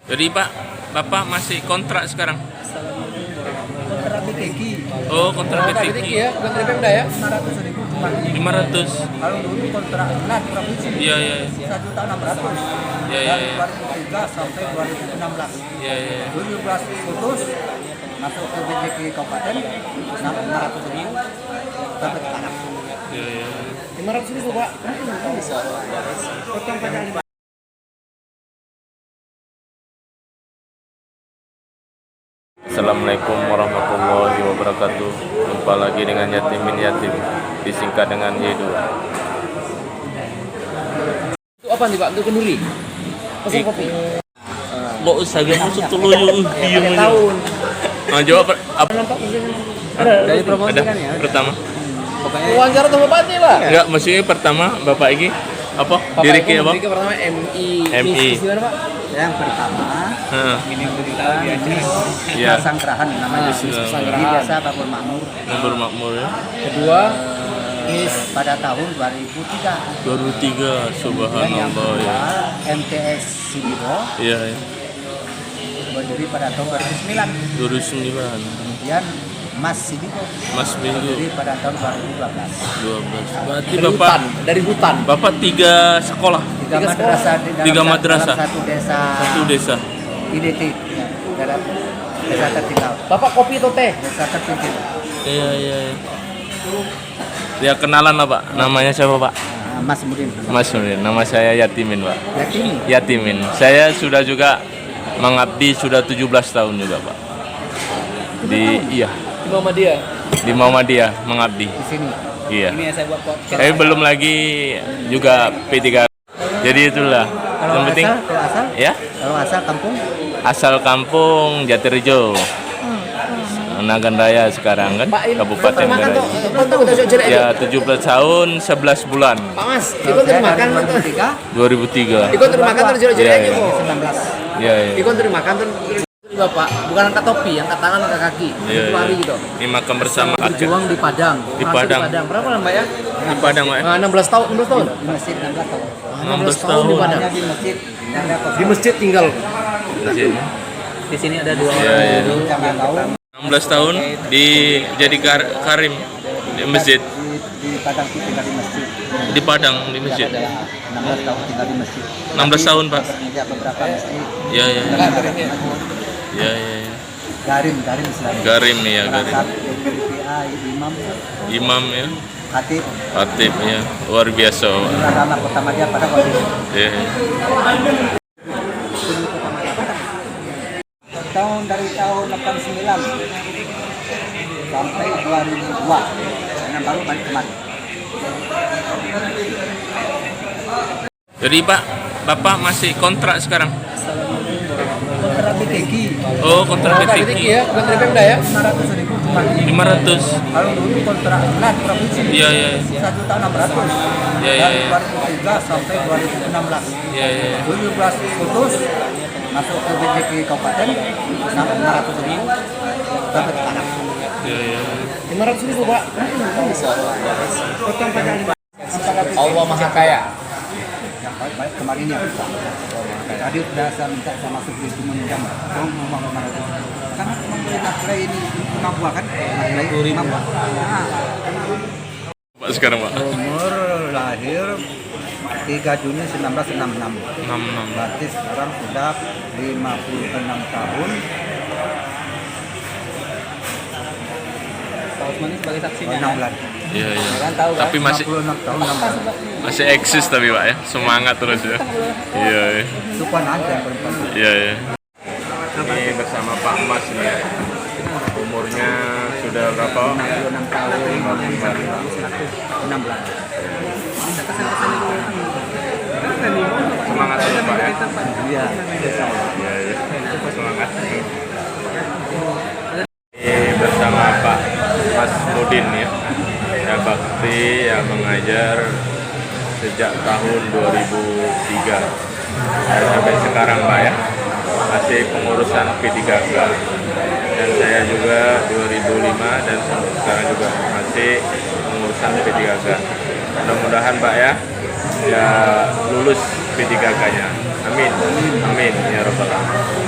Jadi Pak, Bapak masih kontrak sekarang? Kontrak BTG. Oh, kontrak BTG BTG. ya, bukan dari Pemda ya? 500.000 cuma. 500. Kalau dulu kontrak net provinsi. Iya, iya. 1.600.000. Iya, iya, Dari iya. 2003 sampai 2016. Iya, iya. 2017 putus masuk ke BTG Kabupaten 500.000 dapat tanah. Iya, iya. 500.000 Pak. Potong pajak. Assalamualaikum warahmatullahi wabarakatuh. Jumpa lagi dengan Yatimin Yatim, disingkat dengan Y2. Itu apa nih Pak? Untuk kenduri? Pesan kopi. Lo usah gak masuk dulu yuk. Diem aja. Tahun. Nah, jawab apa? Dari promosi Ada kan ya. pertama. Pokoknya Wawancara sama Bupati lah. Enggak, maksudnya pertama Bapak ini apa? Diri ki apa? Diri pertama MI. MI. Di mana Pak? yang pertama Heeh. ini Iya. Pasanggrahan namanya. Pasanggrahan. Ini biasa Babur Makmur. Nomor makmur ya. Kedua, Pada tahun 2003. 2003, Kemudian yang subhanallah ya. kedua MTS Sibibo Iya, ya. berdiri pada tahun 2009. 2009. Kemudian Mas Sibibo Mas Minggu berdiri pada tahun 2012. 12. Berarti dari Bapak hutan, dari hutan. Bapak 3 sekolah, Tiga madrasah di dalam, Tiga madrasah. dalam satu desa. satu desa. IDT dalam desa tertinggal. Bapak kopi atau teh? Desa tertinggal. Iya, iya, iya. Ya kenalan lah Pak. Namanya siapa Pak? Mas Mudin. Mas Nurdin. Nama saya Yatimin Pak. Yakin? Yatimin. Saya sudah juga mengabdi sudah 17 tahun juga Pak. Iya, Di Muhammadiyah. di Muhammadiyah mengabdi. Di sini. Iya. Ini yang saya buat podcast. Tapi belum lagi juga P3. Jadi itulah. Kalau Yang penting asal, ya, kalau asal kampung asal kampung Jatirejo. Nagan Raya sekarang kan, Pak, ini Kabupaten makan tuh. Raya. Betul udah jelek itu. Ya 17 tahun 11 bulan. Pak Mas, kalau ikut saya terima dari makan tuh. 2003 2003. Ikut terima makan tuh jelek Iya, aja iya. kok. 19. Iya, iya. Ikut terima makan tuh. Bapak, bukan angkat topi, angkat tangan, angkat kaki. Iya, Itu iya. lari gitu. Ini makan bersama Berjuang di Padang. Di Masih Padang. Berapa lama Mbak ya? Di Padang, Pak. 16 tahun, 16 tahun. Di masjid 16 tahun. 16 tahun di tahun. Padang. Hanya di masjid. Yang ada Di masjid tinggal. Di sini ada dua Iya, orang iya. guru yang tahu 16 tahun jadi karim di masjid. di Padang itu tinggal di masjid. Di Padang di masjid. Adalah 16 tahun tinggal di masjid. 16 tahun, Pak. Bekerja beberapa masjid. Iya, iya. Garim, Iya, iya, iya. garim istilahnya. Garim nih ya, garim. Perangkat, PPA, imam, Imam ya, khatib, khatib ya. Luar biasa, Pak. agama Kota Madia pada waktu itu. Iya. Dari tahun 89 sampai 2002 dan baru balik kemari. Jadi Pak, Bapak masih kontrak sekarang? Kontrak BTG. Oh, kontrak BTG BTG. ya, bukan dari Pemda ya? 500.000 cuma. 500. Kalau dulu kontrak net provinsi. Iya, iya. 1.600. Iya, iya, Dari iya. 2003 sampai 2016. Iya, iya. 2017 putus masuk ke BTG Kabupaten 600.000 dapat tanah. Iya, iya. 500.000 Pak. Potong pajak Allah Maha Kaya. yang baik kemarin ya. Tadi sudah saya minta sama Subdit menjam. Tolong ngomong kemarin. Karena membeli nafkah ini 5 buah kan? Nafkah 5 buah. Nah, Pak sekarang Pak. umur lahir 3 Juni 1966. 66. Berarti sekarang sudah 56 tahun. Pak Usman sebagai saksinya. 6 bulan. Iya, iya. Kan tahu kan? Tapi masih 56 tahun 6 bulan. masih eksis tapi Pak ya. Semangat terus ya. Iya, iya. Sukuan aja perempuan. Iya, iya. Ini bersama Pak Mas nih ya. Umurnya sudah berapa? 56 tahun 6 bulan. Semangat terus Pak ya. Iya. Iya, iya. Semangat. Ini bersama Pak Mas Mudin ya. Ya bakti yang mengajar sejak tahun 2003 dan sampai sekarang Pak ya. Masih pengurusan P3K. Dan saya juga 2005 dan sampai sekarang juga masih pengurusan P3K. Mudah-mudahan Pak ya lulus P3K-nya. Amin. Amin ya Rabbal Alamin.